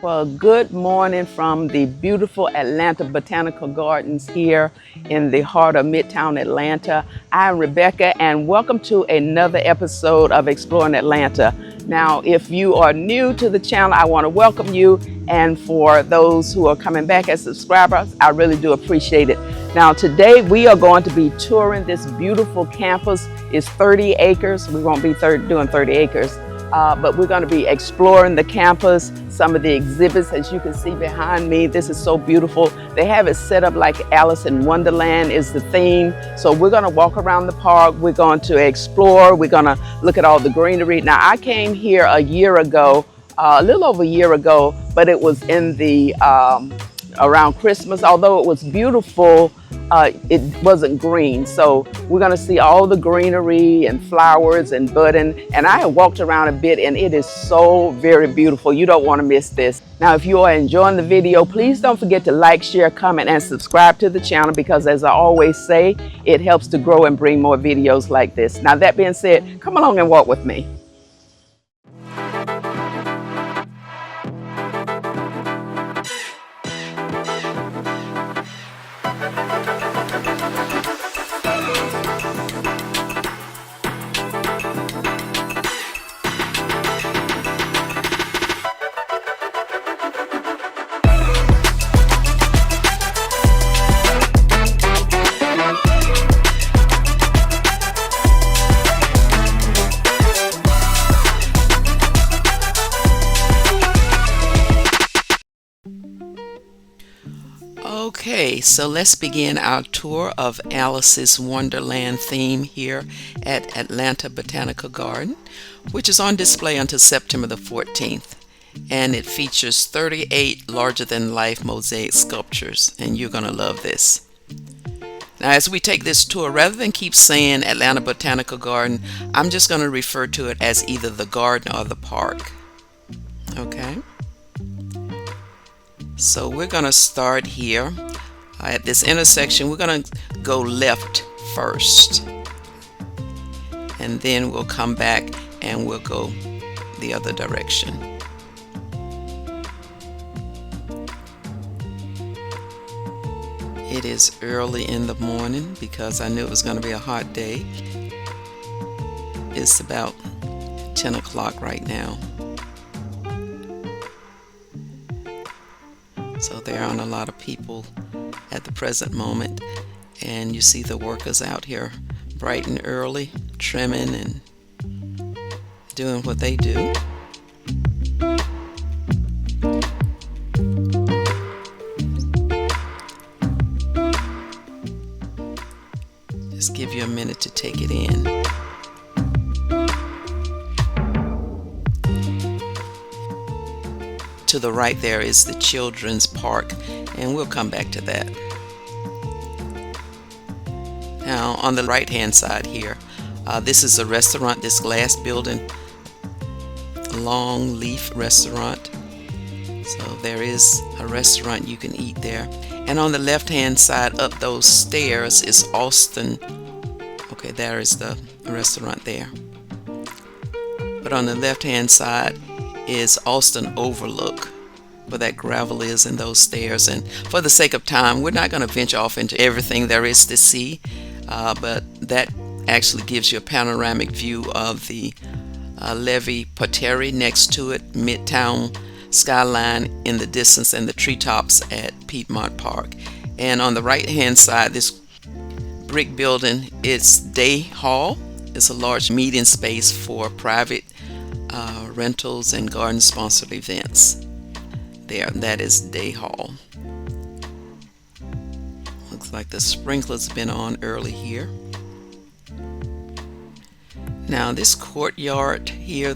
Well, good morning from the beautiful Atlanta Botanical Gardens here in the heart of Midtown Atlanta. I'm Rebecca and welcome to another episode of Exploring Atlanta. Now, if you are new to the channel, I want to welcome you. And for those who are coming back as subscribers, I really do appreciate it. Now, today we are going to be touring this beautiful campus. It's 30 acres. We won't be doing 30 acres. But we're going to be exploring the campus, some of the exhibits as you can see behind me. This is so beautiful. They have it set up like Alice in Wonderland is the theme. So we're going to walk around the park. We're going to explore. We're going to look at all the greenery. Now, I came here a year ago, a little over a year ago, but it was in the around Christmas. Although it was beautiful, it wasn't green. So we're going to see all the greenery and flowers and budding. And I have walked around a bit and it is so very beautiful. You don't want to miss this. Now, if you are enjoying the video, please don't forget to like, share, comment, and subscribe to the channel because, as I always say, it helps to grow and bring more videos like this. Now, that being said, come along and walk with me. Okay, so let's begin our tour of Alice's Wonderland theme here at Atlanta Botanical Garden, which is on display until September the 14th. And it features 38 larger-than-life mosaic sculptures, and you're going to love this. Now, as we take this tour, rather than keep saying Atlanta Botanical Garden, I'm just going to refer to it as either the garden or the park. Okay? So we're going to start here at this intersection. We're going to go left first, and then we'll come back and we'll go the other direction. It is early in the morning because I knew it was going to be a hot day. It's about 10 o'clock right now. So there aren't a lot of people at the present moment, and you see the workers out here bright and early, trimming and doing what they do. Just give you a minute to take it in. To the right there is the children's park, and we'll come back to that. Now, on the right hand side here, this is a restaurant, this glass building, Long Leaf Restaurant. So there is a restaurant, you can eat there. And on the left hand side up those stairs is Austin. Okay, there is the restaurant there. But on the left hand side is Austin Overlook, where that gravel is in those stairs. And for the sake of time, we're not going to venture off into everything there is to see, but that actually gives you a panoramic view of the Levee Pottery next to it, Midtown Skyline in the distance, and the treetops at Piedmont Park. And on the right hand side, this brick building, it's Day Hall. It's a large meeting space for private rentals and garden sponsored events. There, that is Day Hall. Looks like the sprinklers been on early here. Now this courtyard here,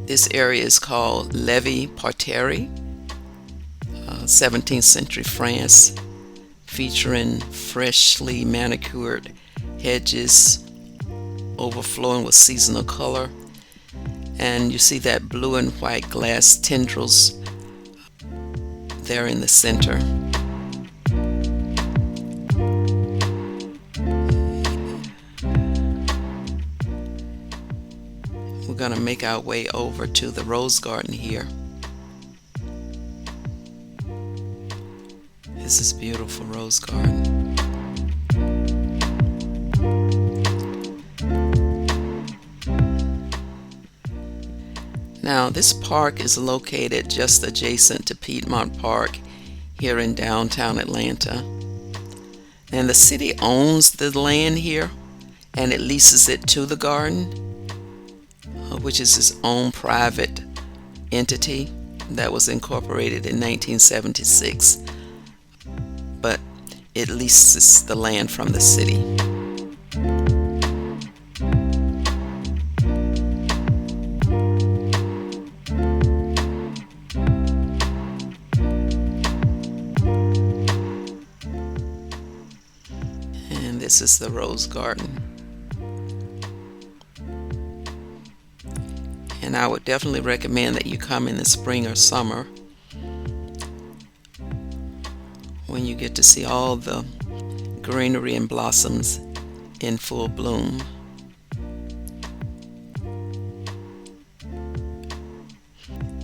this area is called Levee Pottery, 17th century France, featuring freshly manicured hedges overflowing with seasonal color. And you see that blue and white glass tendrils there in the center. We're going to make our way over to the rose garden here. This is beautiful rose garden. Now, this park is located just adjacent to Piedmont Park here in downtown Atlanta. And the city owns the land here and it leases it to the garden, which is its own private entity that was incorporated in 1976. But it leases the land from the city. And this is the rose garden. And I would definitely recommend that you come in the spring or summer when you get to see all the greenery and blossoms in full bloom.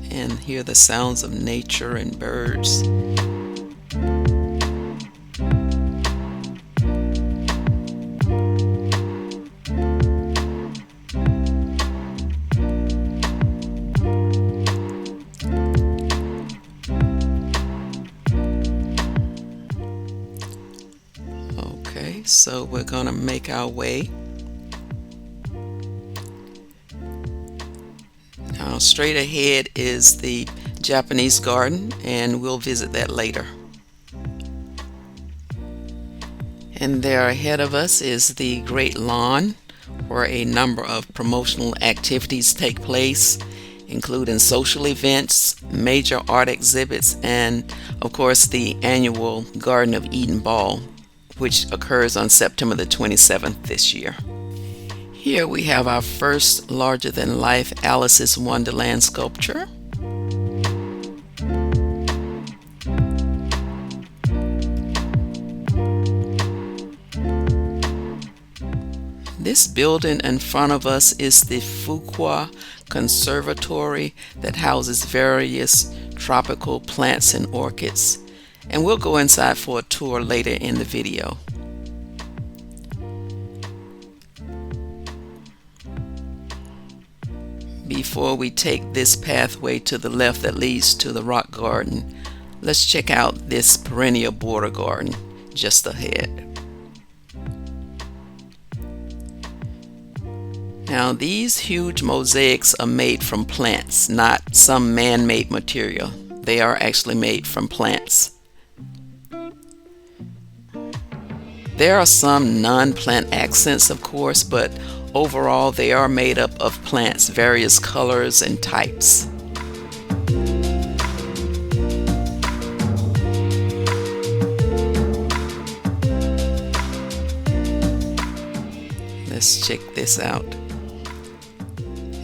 And hear the sounds of nature and birds. Okay, so we're gonna make our way. Now straight ahead is the Japanese garden, and we'll visit that later. And there ahead of us is the Great Lawn, where a number of promotional activities take place, including social events, major art exhibits, and of course the annual Garden of Eden Ball, which occurs on September the 27th this year. Here we have our first larger-than-life Alice's Wonderland sculpture. This building in front of us is the Fuqua Conservatory that houses various tropical plants and orchids. And we'll go inside for a tour later in the video. Before we take this pathway to the left that leads to the rock garden, let's check out this perennial border garden just ahead. Now, these huge mosaics are made from plants, not some man-made material. They are actually made from plants. There are some non-plant accents, of course, but overall they are made up of plants, various colors and types. Let's check this out.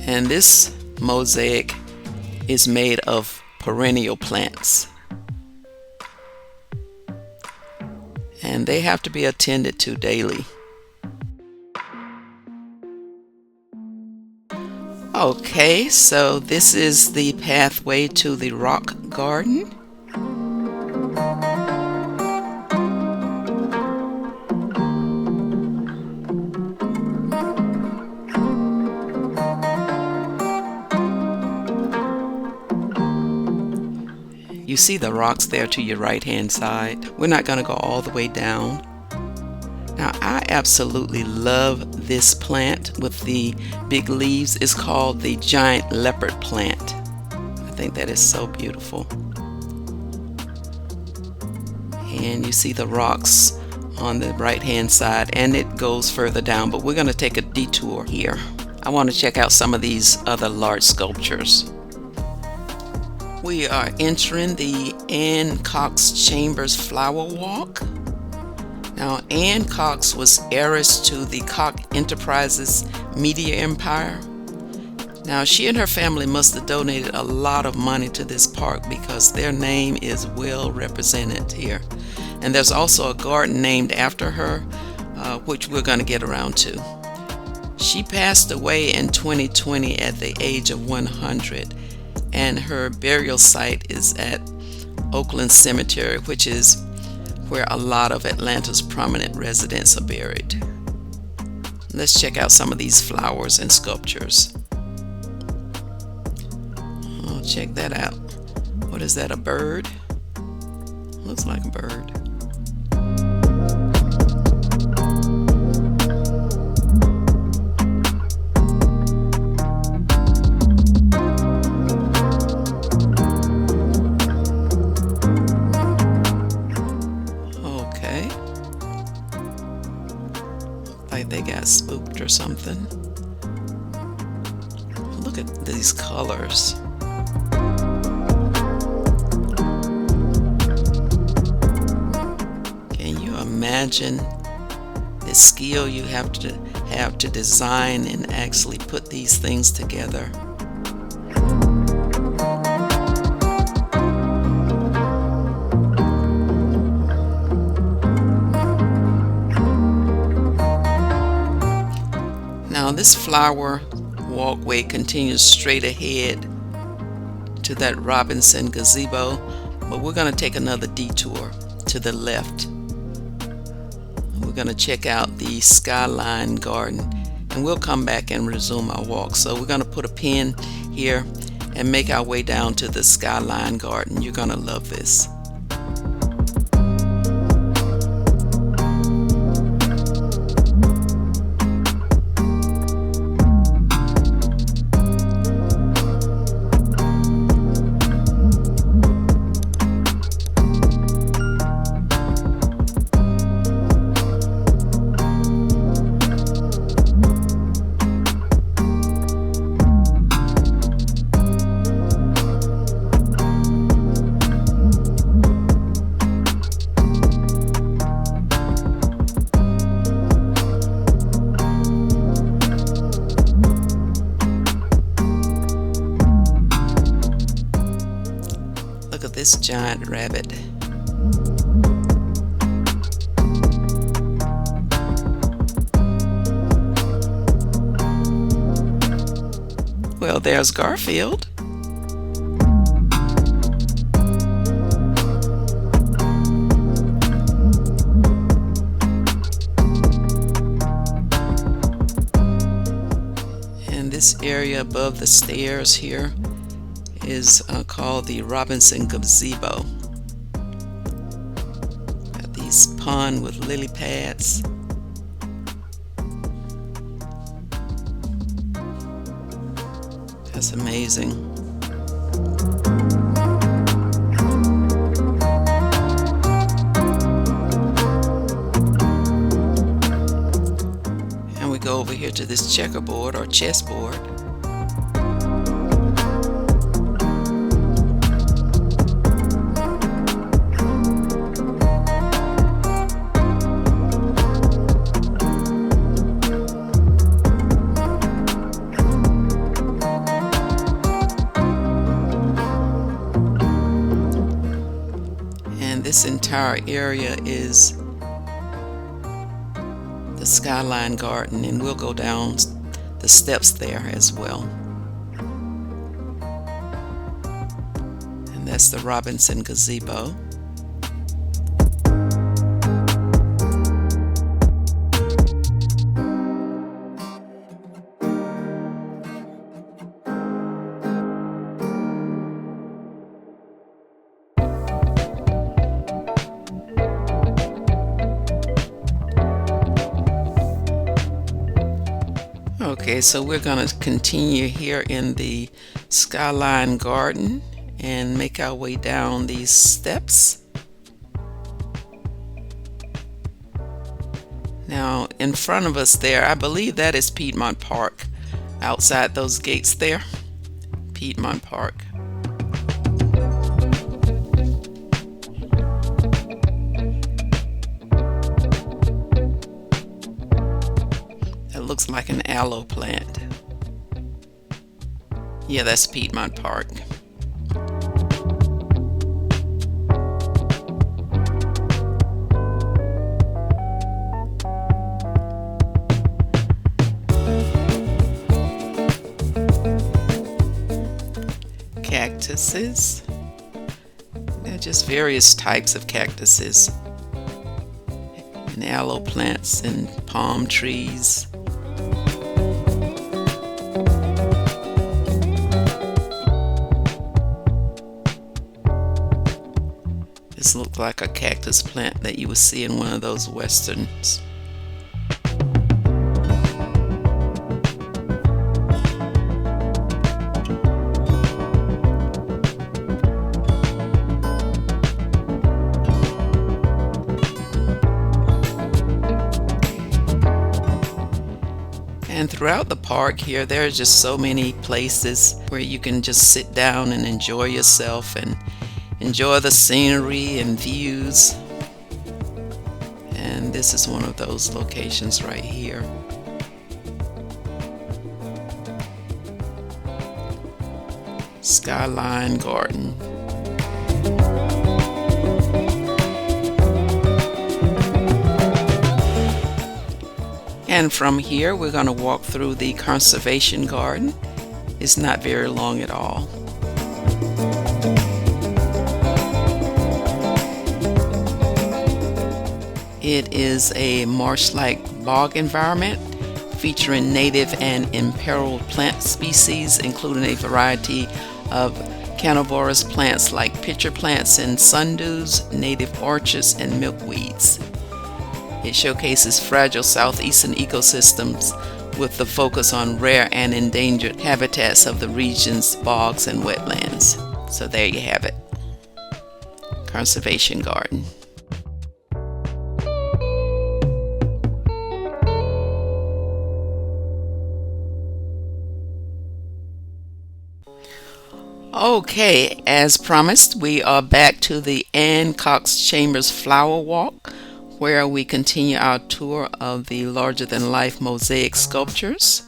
And this mosaic is made of perennial plants. And they have to be attended to daily. Okay, so this is the pathway to the rock garden. You see the rocks there to your right hand side. We're not going to go all the way down. Now, I absolutely love this plant with the big leaves. It's called the giant leopard plant. I think that is so beautiful. And you see the rocks on the right hand side, and it goes further down, but we're going to take a detour here. I want to check out some of these other large sculptures. We are entering the Anne Cox Chambers Flower Walk. Now, Anne Cox was heiress to the Koch Enterprises media empire. Now, she and her family must have donated a lot of money to this park because their name is well represented here. And there's also a garden named after her, which we're going to get around to. She passed away in 2020 at the age of 100, and her burial site is at Oakland Cemetery, which is where a lot of Atlanta's prominent residents are buried. Let's check out some of these flowers and sculptures. Oh, check that out. What is that, a bird? Looks like a bird. Okay. Like they got spooked or something. Look at these colors. Imagine the skill you have to design and actually put these things together. Now this flower walkway continues straight ahead to that Robinson gazebo, but we're going to take another detour to the left. We're going to check out the Skyline garden, and we'll come back and resume our walk. So we're going to put a pin here and make our way down to the Skyline garden. You're going to love this. Look at this giant rabbit. Well, there's Garfield. And this area above the stairs here is called the Robinson gazebo. Got these pond with lily pads. That's amazing. And we go over here to this checkerboard or chessboard. This entire area is the Skyline garden, and we'll go down the steps there as well. And that's the Robinson gazebo. Okay, so we're going to continue here in the Skyline garden and make our way down these steps. Now, in front of us there, I believe that is Piedmont Park. Outside those gates there, Piedmont Park. Looks like an aloe plant. Yeah, that's Piedmont Park. Cactuses. They're just various types of cactuses. and aloe plants and palm trees. This looked like a cactus plant that you would see in one of those westerns. And throughout the park here, there are just so many places where you can just sit down and enjoy yourself and enjoy the scenery and views. And this is one of those locations right here. Skyline Garden. And from here, we're going to walk through the Conservation Garden. It's not very long at all. It is a marsh-like bog environment featuring native and imperiled plant species, including a variety of carnivorous plants like pitcher plants and sundews, native orchids, and milkweeds. It showcases fragile southeastern ecosystems with the focus on rare and endangered habitats of the region's bogs and wetlands. So there you have it. Conservation Garden. Okay, as promised, we are back to the Ann Cox Chambers Flower Walk, where we continue our tour of the larger-than-life mosaic sculptures.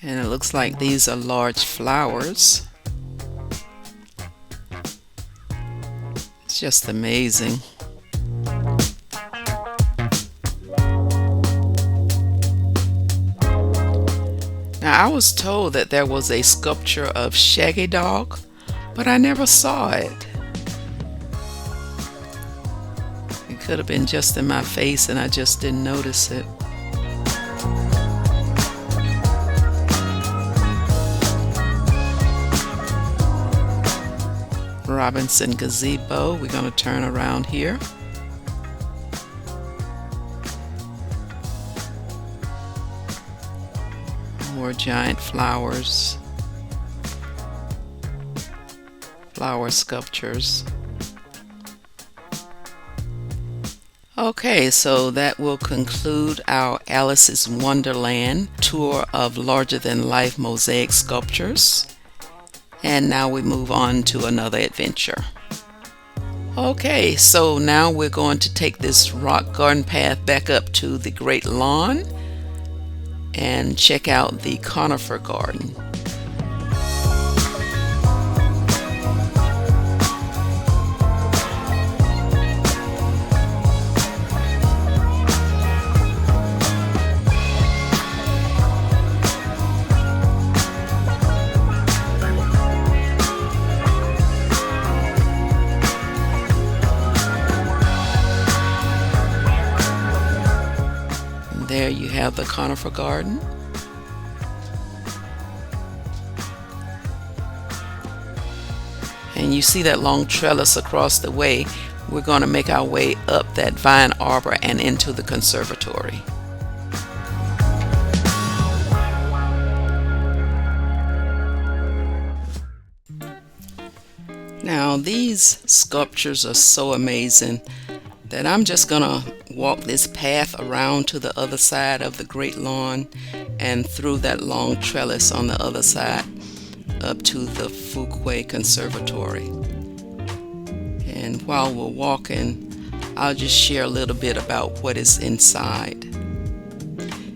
And it looks like these are large flowers. It's just amazing. Now, I was told that there was a sculpture of Shaggy Dog, but I never saw it. It could have been just in my face and I just didn't notice it. Robinson Gazebo. We're going to turn around here. More giant flowers, flower sculptures. Okay, so that will conclude our Alice's Wonderland tour of larger-than-life mosaic sculptures. And now we move on to another adventure. Okay, so now we're going to take this rock garden path back up to the Great Lawn and check out the conifer garden. There you have the conifer garden. And you see that long trellis across the way. We're going to make our way up that vine arbor and into the conservatory. Now these sculptures are so amazing that I'm just gonna walk this path around to the other side of the Great Lawn and through that long trellis on the other side up to the Fuquay Conservatory. And while we're walking, I'll just share a little bit about what is inside.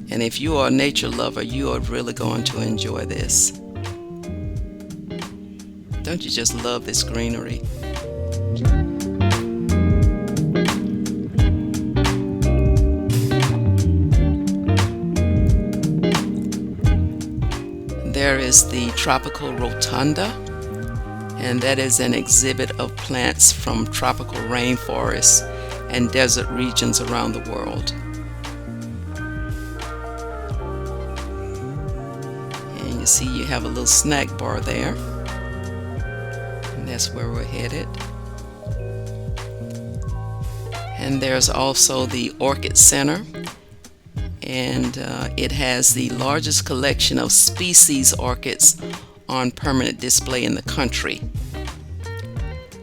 And if you are a nature lover, you are really going to enjoy this. Don't you just love this greenery? there is the tropical rotunda, and that is an exhibit of plants from tropical rainforests and desert regions around the world. And you see you have a little snack bar there, and that's where we're headed. And there's also the Orchid Center, and it has the largest collection of species orchids on permanent display in the country.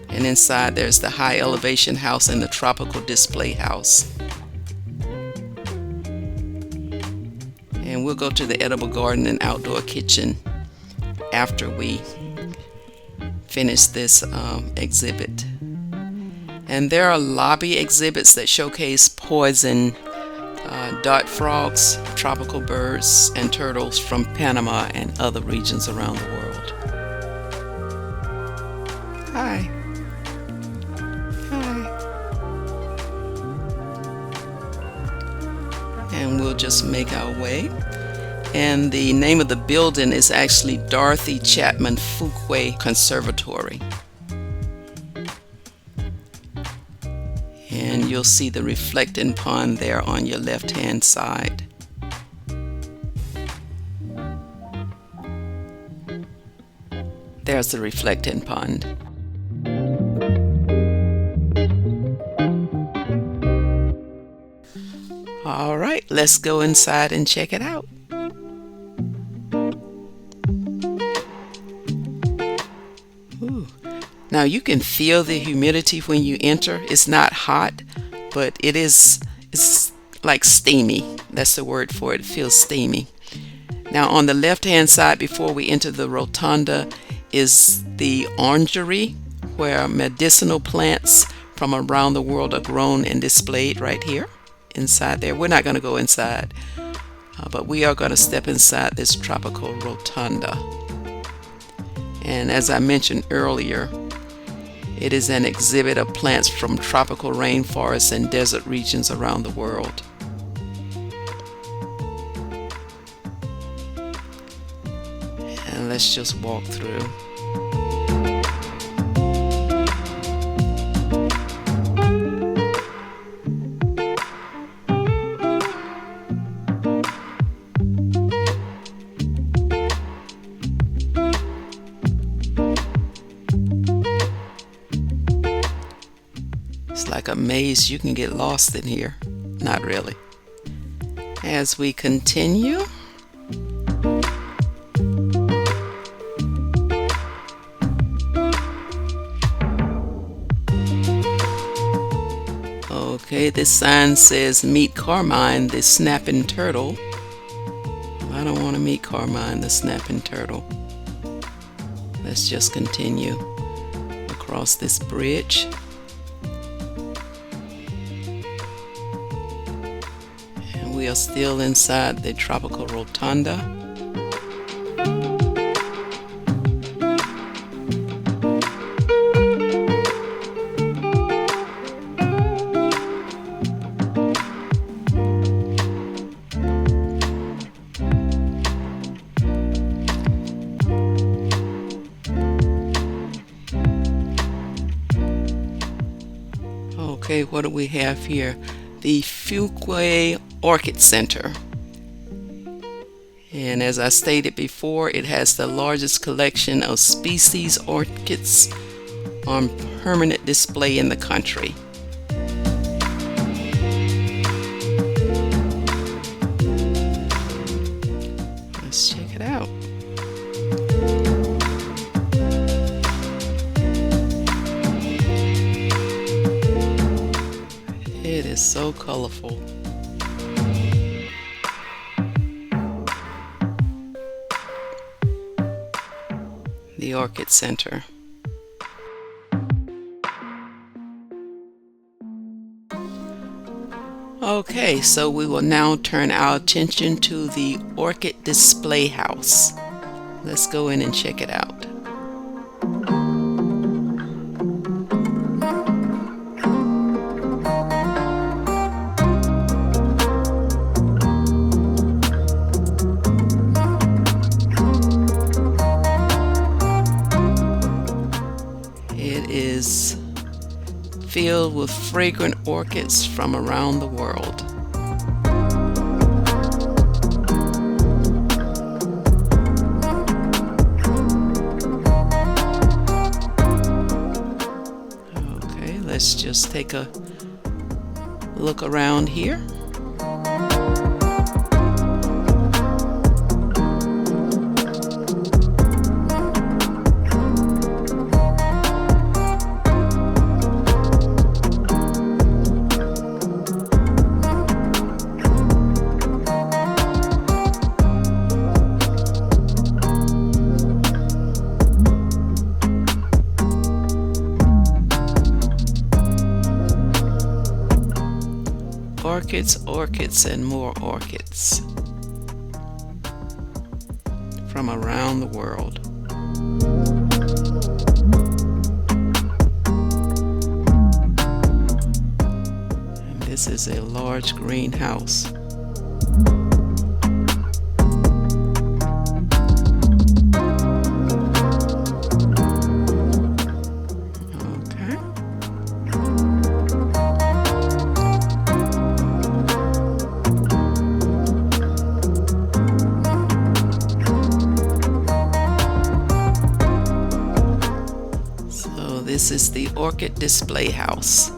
And inside there's the high elevation house and the tropical display house. And we'll go to the edible garden and outdoor kitchen after we finish this exhibit. And there are lobby exhibits that showcase poison dart frogs, tropical birds, and turtles from Panama and other regions around the world. Hi. Hi. And we'll just make our way. And the name of the building is actually Dorothy Chapman Fuqua Conservatory. And you'll see the reflecting pond there on your left hand side. There's the reflecting pond. All right, let's go inside and check it out. Ooh. Now you can feel the humidity when you enter. It's not hot, but it's like steamy. That's the word for it. It feels steamy. Now on the left hand side before we enter the rotunda is the orangery, where medicinal plants from around the world are grown and displayed right here inside there. We're not going to go inside, but we are going to step inside this tropical rotunda. And as I mentioned earlier, it is an exhibit of plants from tropical rainforests and desert regions around the world. And let's just walk through. It's like a maze. You can get lost in here. Not really. As we continue, okay, this sign says meet Carmine the snapping turtle. I don't want to meet Carmine the snapping turtle. Let's just continue across this bridge. We are still inside the tropical rotunda. Okay, what do we have here? The Fuqua Orchid Center. And as I stated before, it has the largest collection of species orchids on permanent display in the country. Let's check it out. It is so colorful. The Orchid Center. Okay, so we will now turn our attention to the Orchid Display House. Let's go in and check it out. filled with fragrant orchids from around the world. Okay, let's just take a look around here. Orchids, orchids, and more orchids from around the world. And this is a large greenhouse. This is the orchid display house.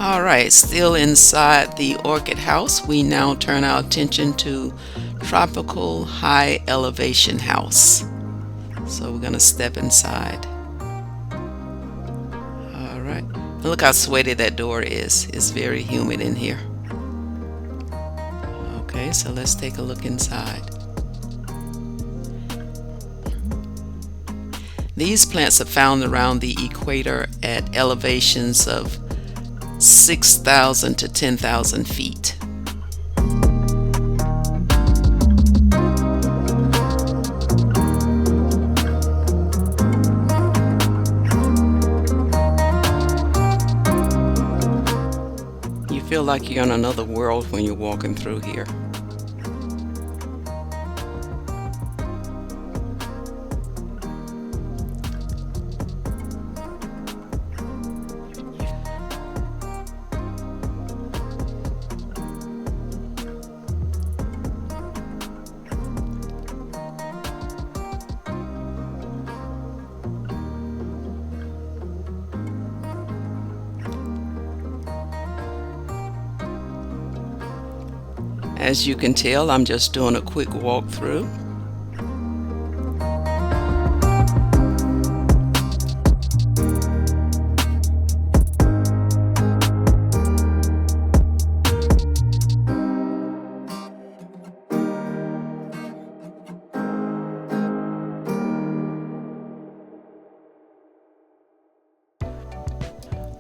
All right, still inside the orchid house, we now turn our attention to tropical high elevation house. So we're gonna step inside. All right, look how sweaty that door is. It's very humid in here. Okay, so let's take a look inside. These plants are found around the equator at elevations of 6,000 to 10,000 feet. You feel like you're in another world when you're walking through here. As you can tell, I'm just doing a quick walkthrough.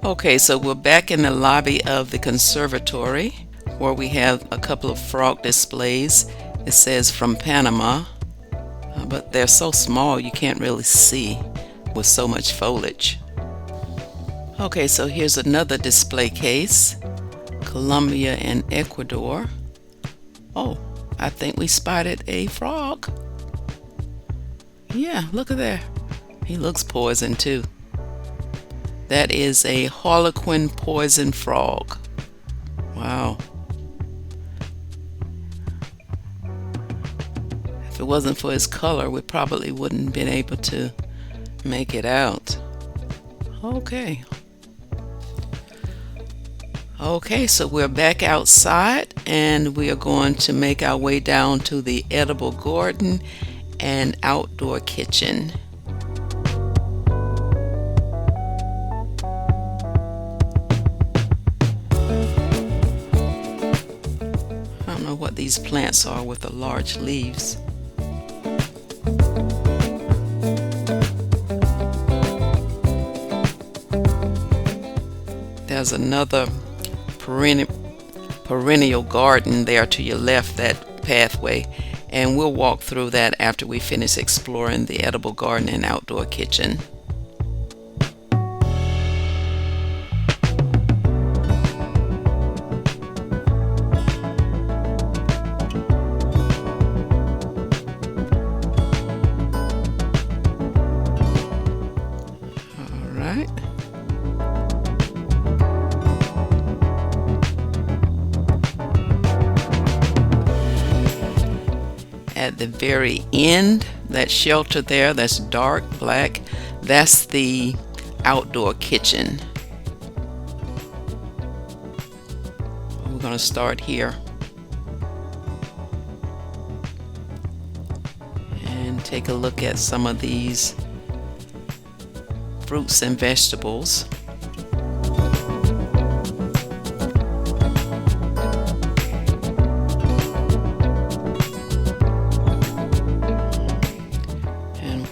Okay, so we're back in the lobby of the conservatory, where we have a couple of frog displays. It says from Panama, but they're so small you can't really see with so much foliage. Okay, so here's another display case, Colombia and Ecuador. Oh, I think we spotted a frog. Yeah, look at there. He looks poison too. That is a harlequin poison frog. Wow. If it wasn't for his color, we probably wouldn't have been able to make it out. Okay. Okay, so we're back outside and we are going to make our way down to the edible garden and outdoor kitchen. I don't know what these plants are with the large leaves. There's another perennial garden there to your left, that pathway, and we'll walk through that after we finish exploring the edible garden and outdoor kitchen. right. At the very end, that shelter there that's dark black, that's the outdoor kitchen. We're going to start here and take a look at some of these fruits and vegetables.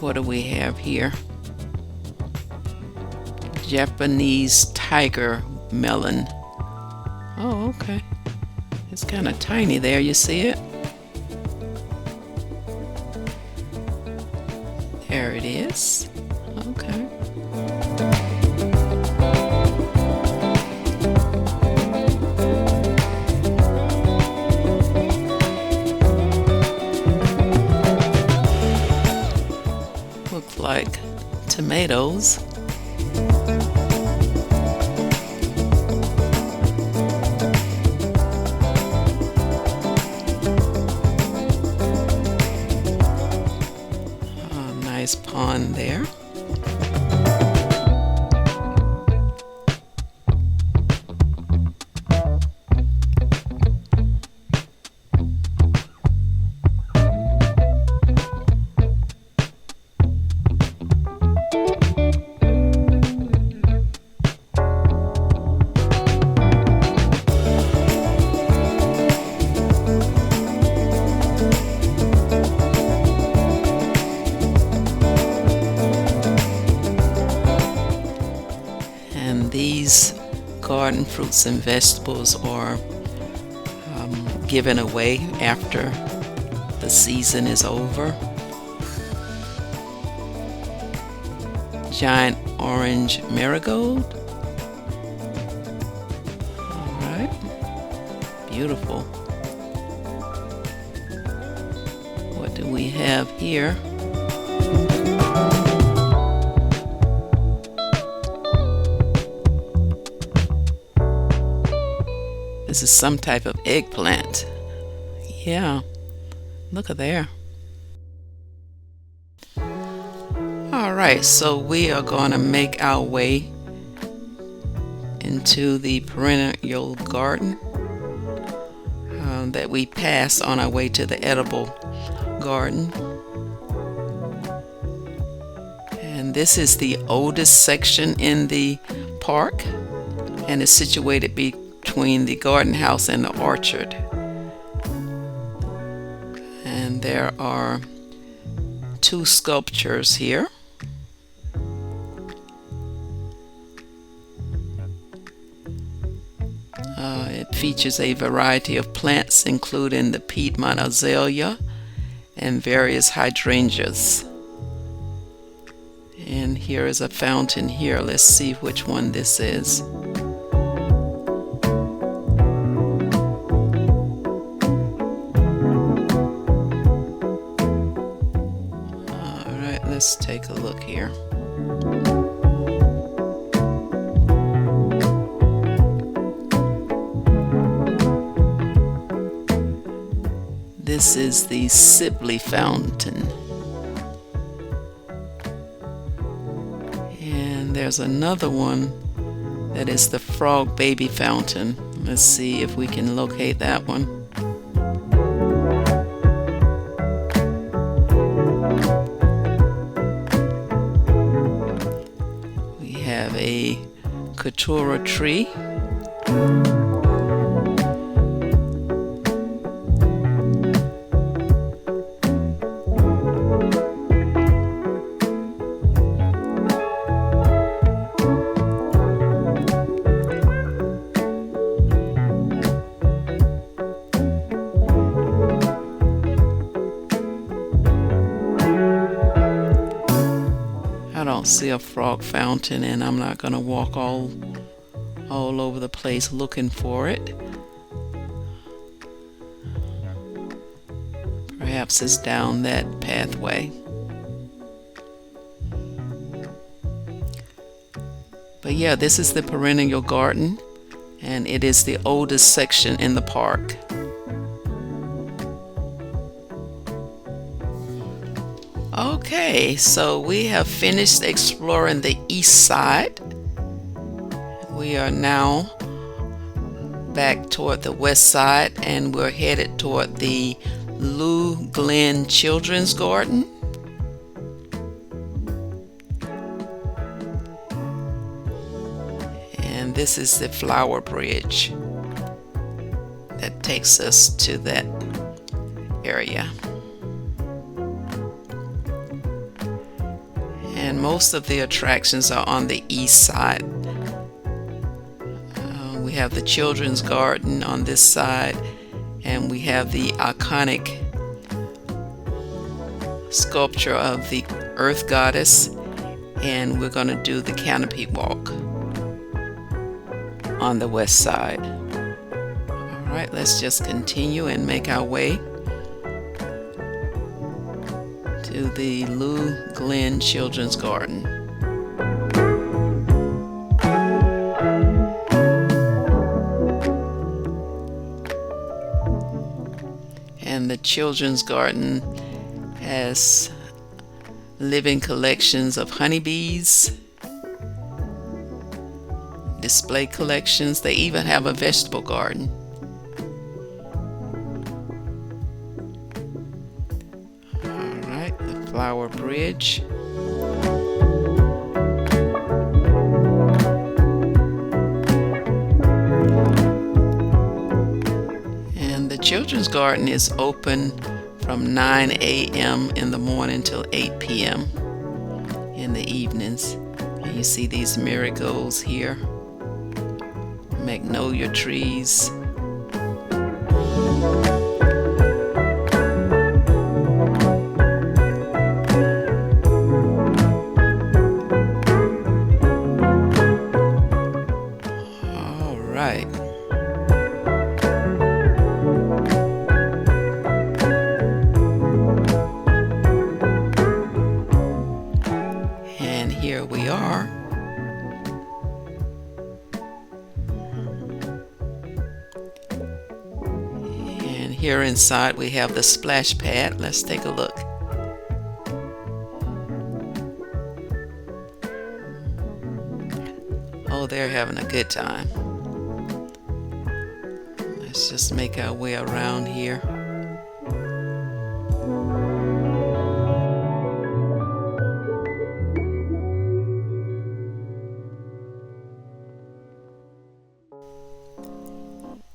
What do we have here? Japanese tiger melon. Oh, okay. It's kind of tiny there, you see it? There it is. Okay. Like tomatoes. Nice pond there. These garden fruits and vegetables are given away after the season is over. Giant orange marigold. All right, beautiful. What do we have here? This is some type of eggplant. Yeah, look at there. All right, so we are going to make our way into the perennial garden that we pass on our way to the edible garden. And this is the oldest section in the park and is situated between the garden house and the orchard. And there are 2 sculptures here. It features a variety of plants, including the Piedmont azalea and various hydrangeas. And here is a fountain here. Let's see which one this is. Let's take a look here. This is the Sibley Fountain. And there's another one that is the Frog Baby Fountain. Let's see if we can locate that one. A Katura tree. I don't see a frog fountain, and I'm not going to walk all over the place looking for it. Perhaps it's down that pathway. But yeah, this is the perennial garden, and it is the oldest section in the park. Okay, so we have finished exploring the east side. We are now back toward the west side, and we're headed toward the Lou Glenn Children's Garden. And this is the flower bridge that takes us to that area. And most of the attractions are on the east side. We have the Children's Garden on this side, and we have the iconic sculpture of the Earth Goddess, and we're going to do the Canopy Walk on the west side. All right, let's just continue and make our way to the Lou Glenn Children's Garden. And the Children's Garden has living collections of honeybees, display collections. They even have a vegetable garden. All right, the flower bridge. And the Children's Garden is open from 9 a.m. in the morning till 8 p.m. in the evenings. And you see these marigolds here, magnolia trees. All right. And here we are. Here inside we have the splash pad. Let's take a look. Oh, they're having a good time. Let's just make our way around here.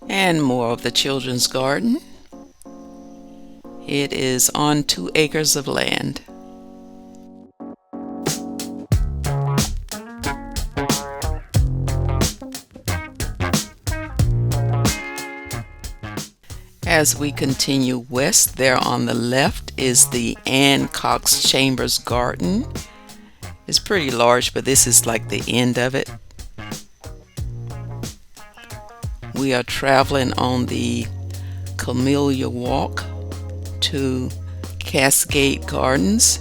And more of the Children's Garden. It is on 2 acres of land. As we continue west, there on the left is the Ann Cox Chambers Garden. It's pretty large, but this is like the end of it. We are traveling on the Camellia Walk to Cascade Gardens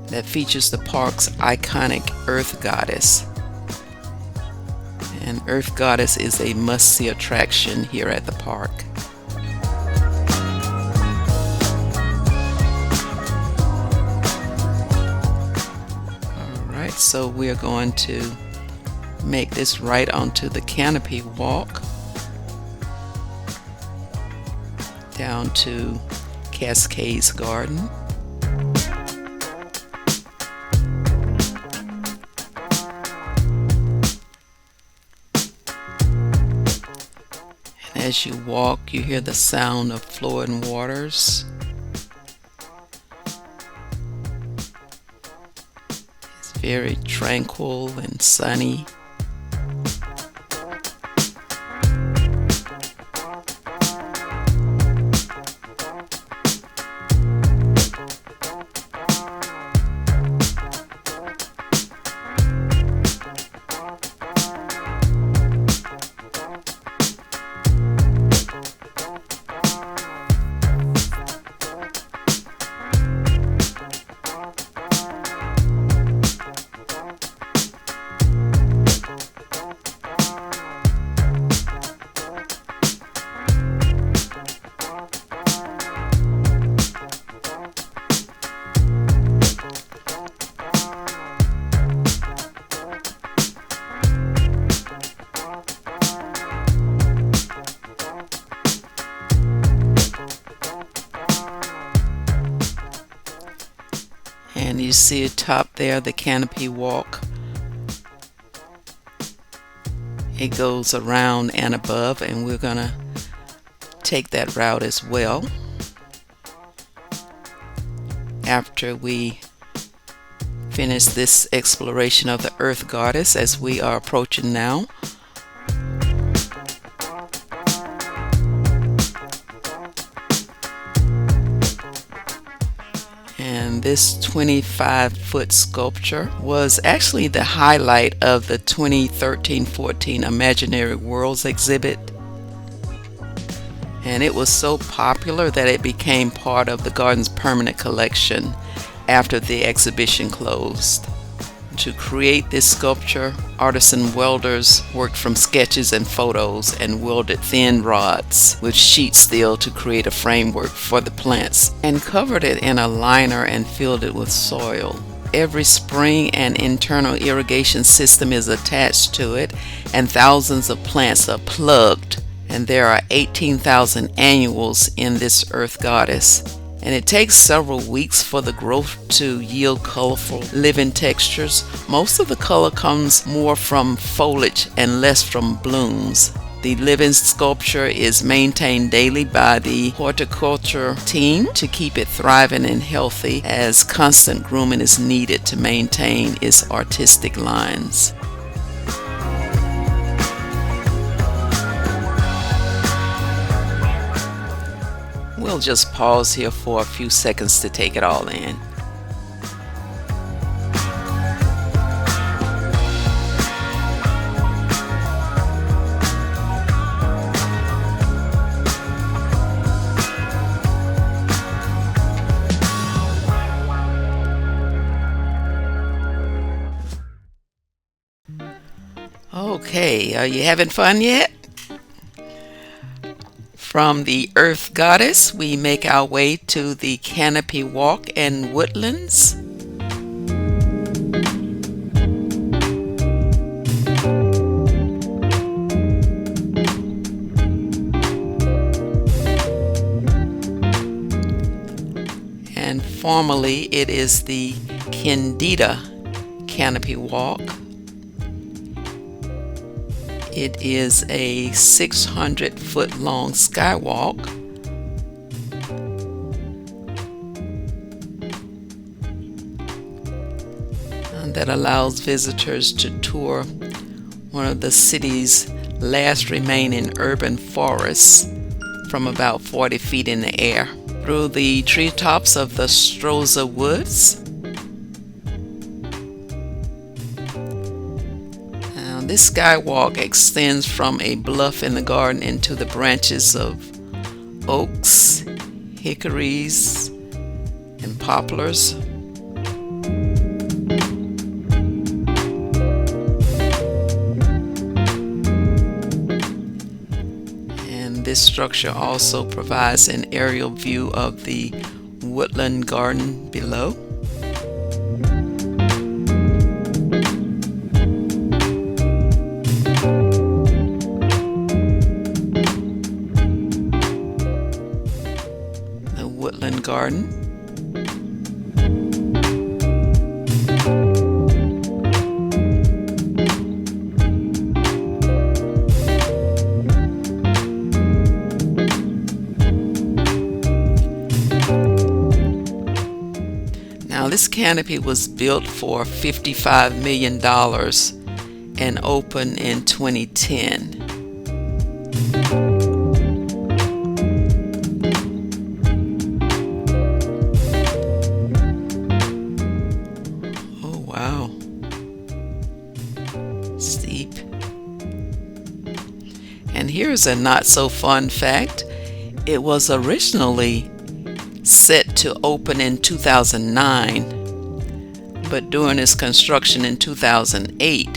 that features the park's iconic Earth Goddess. And Earth Goddess is a must-see attraction here at the park. Alright, so we're going to make this right onto the Canopy Walk down to Cascades Garden. And as you walk, you hear the sound of flowing waters. It's very tranquil and sunny. see top there, the canopy walk. It goes around and above, and we're gonna take that route as well after we finish this exploration of the Earth Goddess, as we are approaching now. And this 25-foot sculpture was actually the highlight of the 2013-14 Imaginary Worlds exhibit. And it was so popular that it became part of the garden's permanent collection after the exhibition closed. To create this sculpture, artisan welders worked from sketches and photos and welded thin rods with sheet steel to create a framework for the plants, and covered it in a liner and filled it with soil. Every spring and internal irrigation system is attached to it, and thousands of plants are plugged, and there are 18,000 annuals in this Earth Goddess. And it takes several weeks for the growth to yield colorful living textures. Most of the color comes more from foliage and less from blooms. The living sculpture is maintained daily by the horticulture team to keep it thriving and healthy, as constant grooming is needed to maintain its artistic lines. We'll just pause here for a few seconds to take it all in. Okay, are you having fun yet? From the Earth Goddess, we make our way to the Canopy Walk and Woodlands. And formally, it is the Candida Canopy Walk. It is a 600-foot long skywalk that allows visitors to tour one of the city's last remaining urban forests from about 40 feet in the air, through the treetops of the Stroza Woods. This skywalk extends from a bluff in the garden into the branches of oaks, hickories, and poplars. And this structure also provides an aerial view of the woodland garden below. Garden. Now, this canopy was built for $55 million and opened in 2010. Steep. And here's a not so fun fact. It was originally set to open in 2009, but during its construction in 2008,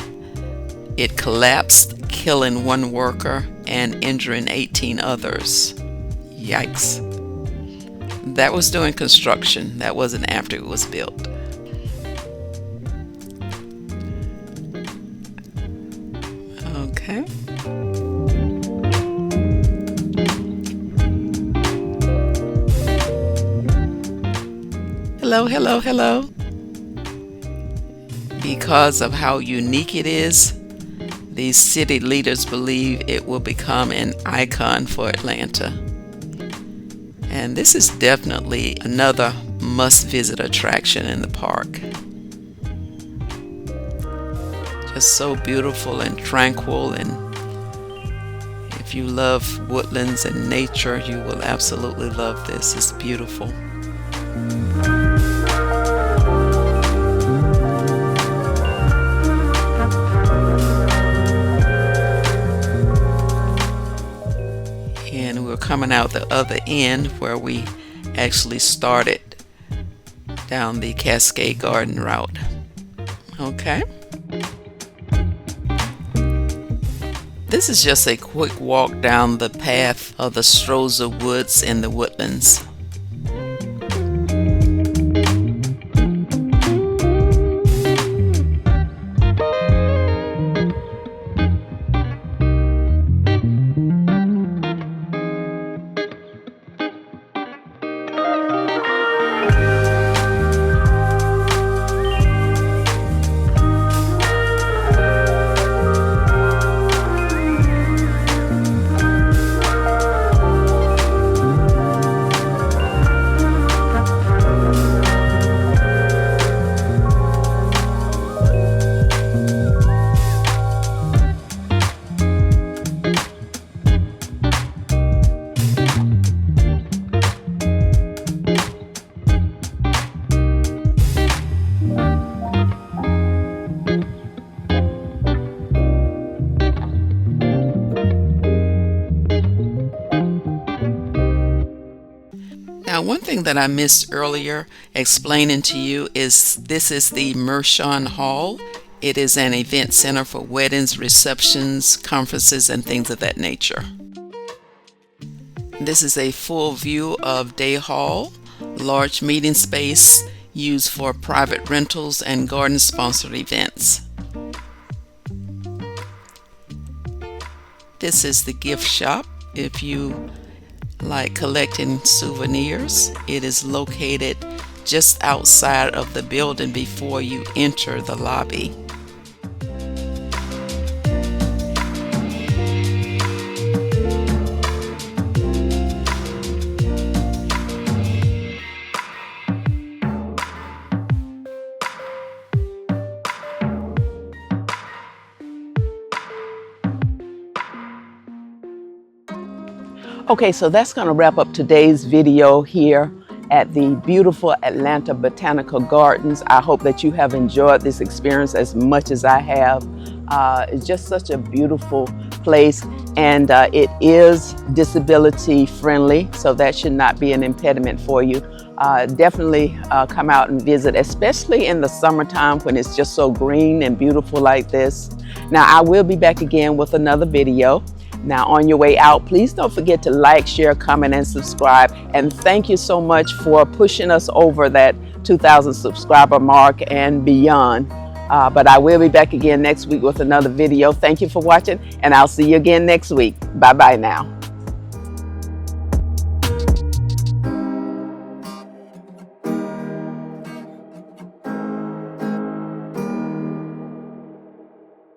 it collapsed, killing one worker and injuring 18 others. Yikes. That was during construction. That wasn't after it was built. Okay. Hello, hello, hello. because of how unique it is, these city leaders believe it will become an icon for Atlanta. And this is definitely another must-visit attraction in the park. Just so beautiful and tranquil, and if you love woodlands and nature, you will absolutely love this. It's beautiful. And we're coming out the other end where we actually started down the Cascade Garden route. Okay. This is just a quick walk down the path of the Strozer Woods in the woodlands. Now, one thing that I missed earlier explaining to you is this is the Mershon Hall. It is an event center for weddings, receptions, conferences, and things of that nature. This is a full view of Day Hall, large meeting space used for private rentals and garden-sponsored events. This is the gift shop. If you like collecting souvenirs, it is located just outside of the building before you enter the lobby. Okay, so that's going to wrap up today's video here at the beautiful Atlanta Botanical Gardens. I hope that you have enjoyed this experience as much as I have. It's just such a beautiful place, and it is disability friendly, so that should not be an impediment for you. Definitely come out and visit, especially in the summertime when it's just so green and beautiful like this. Now, I will be back again with another video. Now, on your way out, please don't forget to like, share, comment, and subscribe. And thank you so much for pushing us over that 2,000 subscriber mark and beyond. But I will be back again next week with another video. Thank you for watching, and I'll see you again next week. Bye-bye now.